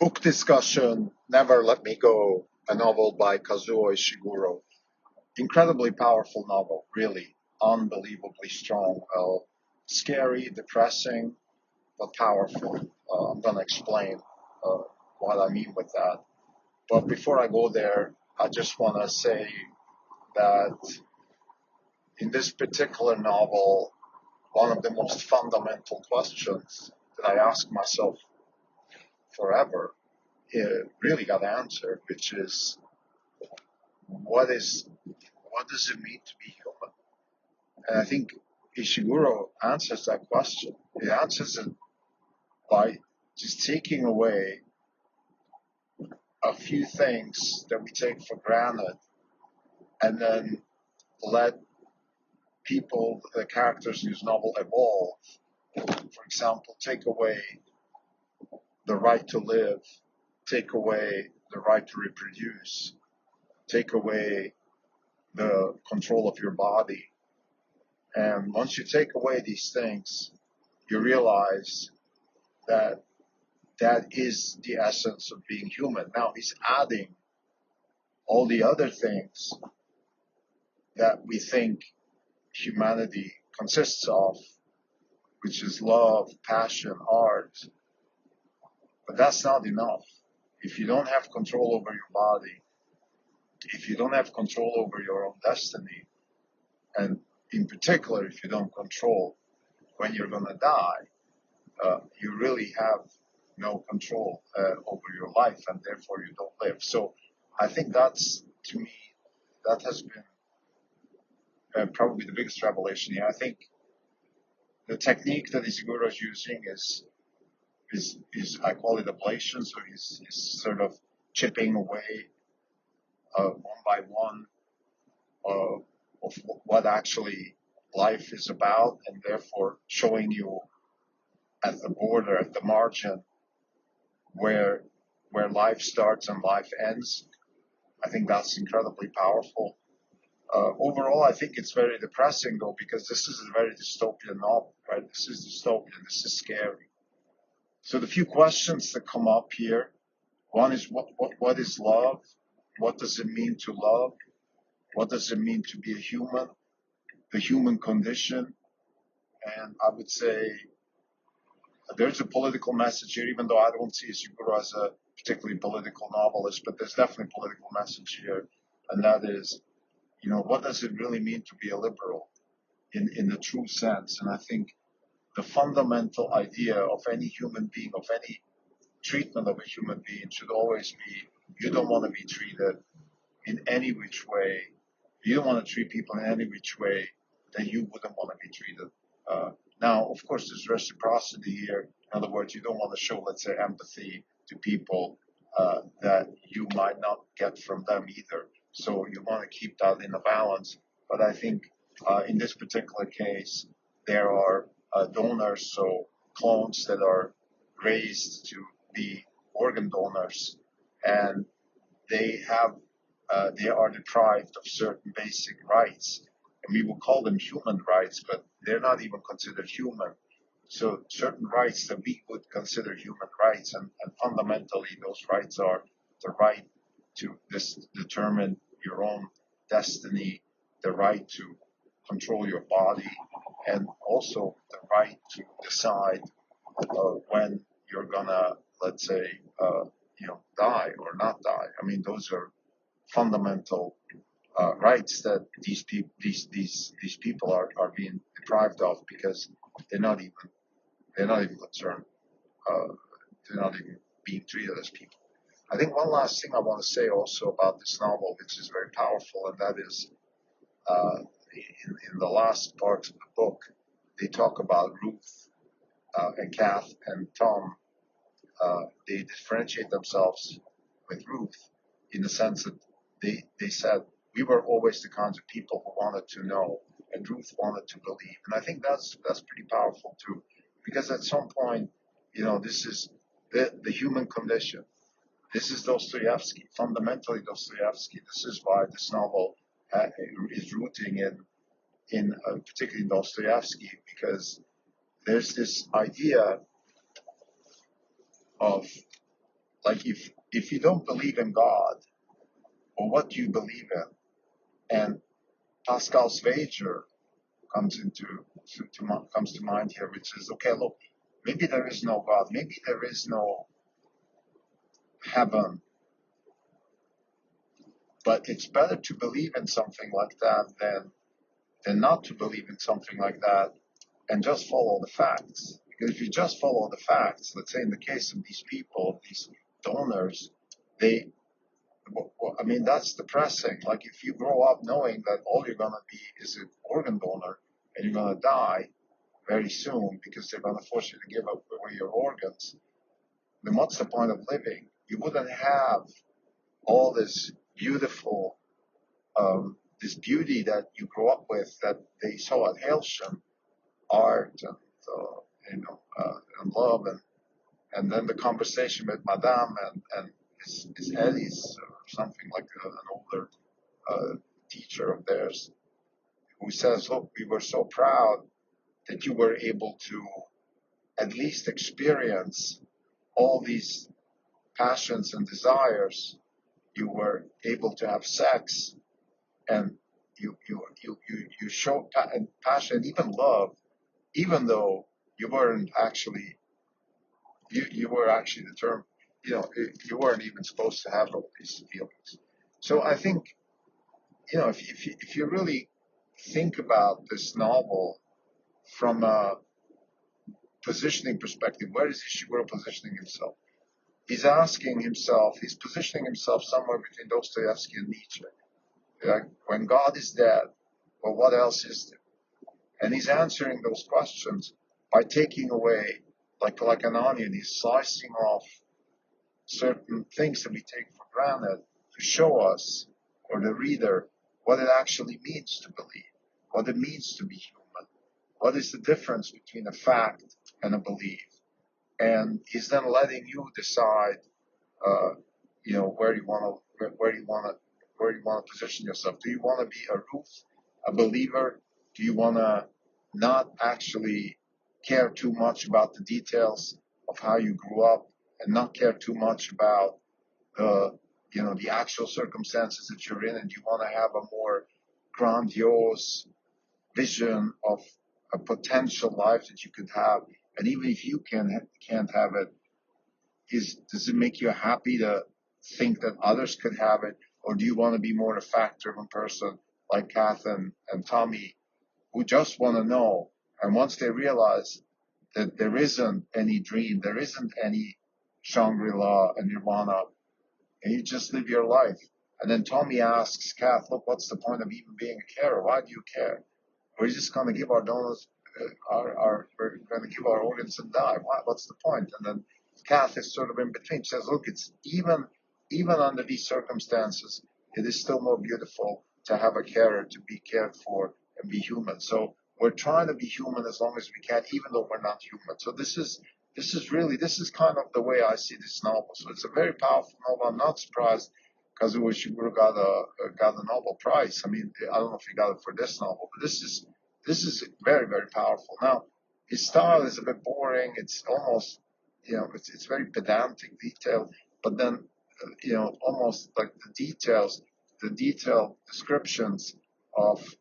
Book discussion, Never Let Me Go, a novel by Kazuo Ishiguro. Incredibly powerful novel, really unbelievably strong. Scary, depressing, but powerful. I'm going to explain uh, what I mean with that. But before I go there, I just want to say that in this particular novel, one of the most fundamental questions that I ask myself forever, it really got answered, which is what does it mean to be human? And I think Ishiguro answers that question. He answers it by just taking away a few things that we take for granted and then let people, the characters in his novel evolve. For example, take away the right to live, take away the right to reproduce, take away the control of your body. And once you take away these things, you realize that that is the essence of being human. Now he's adding all the other things that we think humanity consists of, which is love, passion, art. But that's not enough. If you don't have control over your body, if you don't have control over your own destiny, and in particular, if you don't control when you're going to die, you really have no control over your life, and therefore you don't live. So I think that's, to me, that has been probably the biggest revelation here. I think the technique that Ishiguro is using is I call it ablation. So he's sort of chipping away one by one of what actually life is about, and therefore showing you at the border, at the margin, where life starts and life ends. I think that's incredibly powerful. Overall, I think it's very depressing, though, because this is a very dystopian novel, right? This is dystopian. This is scary. So the few questions that come up here, one is what is love? What does it mean to love? What does it mean to be a human? The human condition. And I would say there's a political message here, even though I don't see Ishiguro as a particularly political novelist, but there's definitely a political message here. And that is, what does it really mean to be a liberal in the true sense? And I think the fundamental idea of any human being, of any treatment of a human being, should always be you don't want to be treated in any which way. You don't want to treat people in any which way that you wouldn't want to be treated. Now, of course, there's reciprocity here. In other words, you don't want to show, let's say, empathy to people that you might not get from them either. So you want to keep that in a balance. But I think in this particular case, there are donors, so clones that are raised to be organ donors, and they are deprived of certain basic rights, and we will call them human rights, but they're not even considered human. So certain rights that we would consider human rights, and fundamentally those rights are the right to determine your own destiny, the right to control your body, and also the right to decide when you're gonna, let's say, die or not die. I mean, those are fundamental rights that these people are being deprived of because they're not even concerned. They're not even being treated as people. I think one last thing I want to say also about this novel, which is very powerful, and that is in the last part of the book, they talk about Ruth and Kath and Tom. They differentiate themselves with Ruth in the sense that they said, we were always the kinds of people who wanted to know, and Ruth wanted to believe. And I think that's pretty powerful too, because at some point, this is the human condition. This is Dostoyevsky, fundamentally Dostoyevsky. This is why this novel is rooting in particularly Dostoyevsky, because there's this idea of Like if you don't believe in God, or what do you believe in? And Pascal's wager comes comes to mind here, which is, okay, look, maybe there is no God, maybe there is no heaven, but it's better to believe in something like that than not to believe in something like that and just follow the facts. Because if you just follow the facts, let's say in the case of these people, these donors, they, I mean, that's depressing. Like if you grow up knowing that all you're going to be is an organ donor and you're going to die very soon because they're going to force you to give up away your organs, then what's the point of living? You wouldn't have all this beautiful, this beauty that you grew up with, that they saw at Hailsham, art and and love, and then the conversation with Madame and his Eddie's or something like an older teacher of theirs, who says, "Look, we were so proud that you were able to at least experience all these passions and desires. You were able to have sex, and you showed passion, even love, even though you weren't actually you were actually the term, you weren't even supposed to have all these feelings." So I think, if you really think about this novel from a positioning perspective, where is Ishiguro positioning himself? He's positioning himself somewhere between Dostoyevsky and Nietzsche. Like, when God is dead, well, what else is there? And he's answering those questions by taking away, like an onion, he's slicing off certain things that we take for granted to show us, or the reader, what it actually means to believe, what it means to be human, what is the difference between a fact and a belief. And he's then letting you decide, where you want to position yourself. Do you want to be a Ruth, a believer? Do you want to not actually care too much about the details of how you grew up, and not care too much about the actual circumstances that you're in, and you want to have a more grandiose vision of a potential life that you could have, and even if you can't have it, does it make you happy to think that others could have it? Or do you want to be more a fact-driven person like Kath and Tommy, who just want to know, and once they realize that there isn't any dream, there isn't any Shangri-La and Nirvana, and you just live your life. And then Tommy asks Kath, "Look, what's the point of even being a carer? Why do you care? We're just going to give our donors, we're going to give our organs and die. What's the point?" And then Kath is sort of in between. She says, "Look, it's even under these circumstances, it is still more beautiful to have a carer, to be cared for and be human." So we're trying to be human as long as we can, even though we're not human. So this is kind of the way I see this novel. So it's a very powerful novel. I'm not surprised Kazuo Ishiguro got a Nobel Prize. I mean, I don't know if he got it for this novel, but this is very, very powerful. Now, his style is a bit boring. It's almost, it's very pedantic, detailed, but then, almost like the detailed descriptions of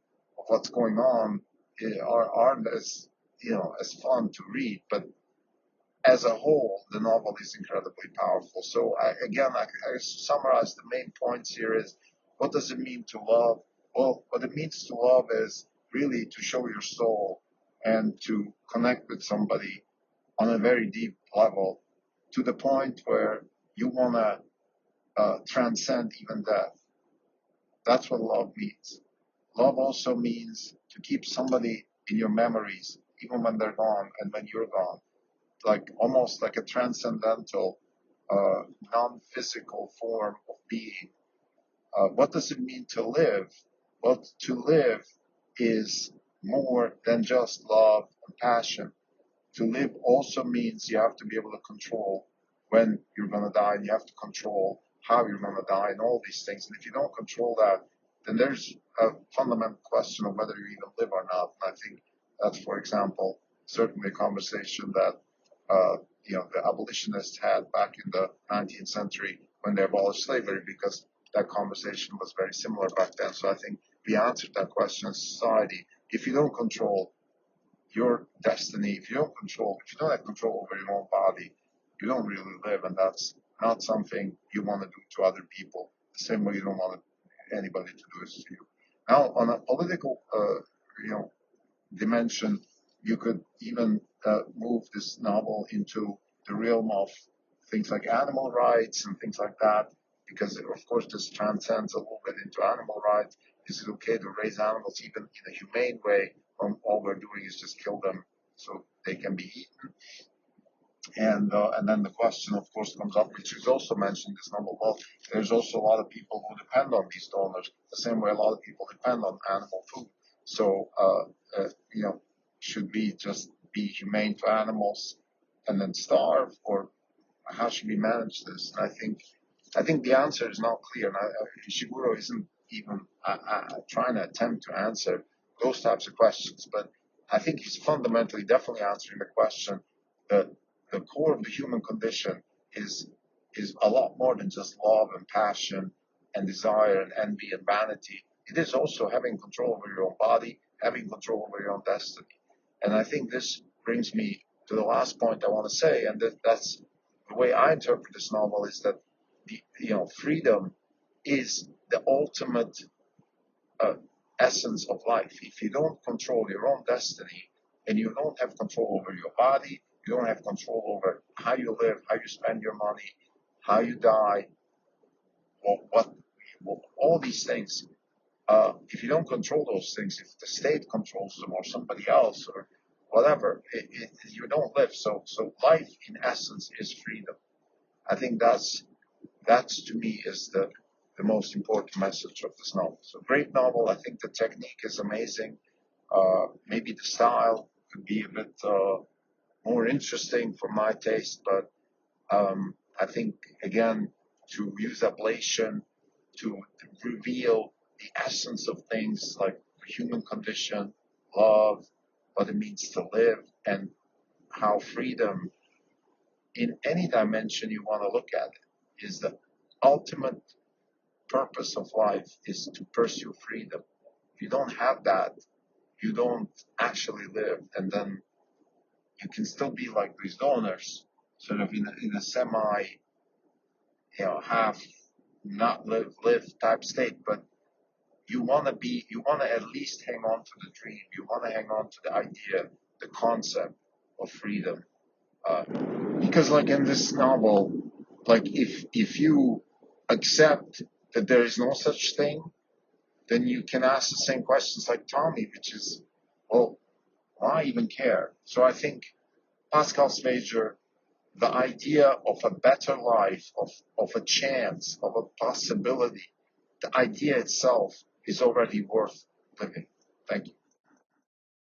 what's going on aren't as fun to read. But as a whole, the novel is incredibly powerful. So I summarize the main points here is, what does it mean to love? Well, what it means to love is really to show your soul and to connect with somebody on a very deep level, to the point where you want to transcend even death. That's what love means. Love also means to keep somebody in your memories, even when they're gone and when you're gone, like almost like a transcendental, non-physical form of being. What does it mean to live? Well, to live is more than just love and passion. To live also means you have to be able to control when you're going to die, and you have to control how you're going to die, and all these things. And if you don't control that, then there's a fundamental question of whether you even live or not. And I think that's, for example, certainly a conversation that the abolitionists had back in the 19th century when they abolished slavery, because that conversation was very similar back then. So I think we answered that question as society. If you don't control your destiny, if you don't have control over your own body, you don't really live, and that's not something you want to do to other people. The same way you don't want anybody to do this to you. Now, on a political, dimension, you could even move this novel into the realm of things like animal rights and things like that, because of course this transcends a little bit into animal rights. Is it okay to raise animals even in a humane way when all we're doing is just kill them so they can be eaten? And then the question, of course, comes up, which is also mentioned in this novel. Well, there's also a lot of people who depend on these donors, the same way a lot of people depend on animal food. So, should we just be humane to animals and then starve, or how should we manage this? And I think the answer is not clear. And Ishiguro isn't even trying to attempt to answer those types of questions, but I think he's fundamentally definitely answering the question that the core of the human condition is a lot more than just love and passion and desire and envy and vanity. It is also having control over your own body, having control over your own destiny. And I think this brings me to the last point I want to say, and that's the way I interpret this novel, is that freedom is the ultimate essence of life. If you don't control your own destiny, and you don't have control over your body, you don't have control over how you live, how you spend your money, how you die, all these things. If you don't control those things, if the state controls them or somebody else or whatever, you don't live. So life in essence is freedom. I think that's to me is the most important message of this novel. So great novel. I think the technique is amazing. Maybe the style could be a bit more interesting for my taste, but I think, again, to use ablation to reveal the essence of things like the human condition, love, what it means to live, and how freedom, in any dimension you want to look at it, is the ultimate purpose of life, is to pursue freedom. If you don't have that, you don't actually live, and then you can still be like these donors, sort of in a semi, half not live type state, but you want to at least hang on to the dream. You want to hang on to the idea, the concept of freedom. Because like in this novel, like if you accept that there is no such thing, then you can ask the same questions like Tommy, which is, well, why even care? So I think Pascale's major, the idea of a better life, of a chance, of a possibility, the idea itself is already worth living. Thank you.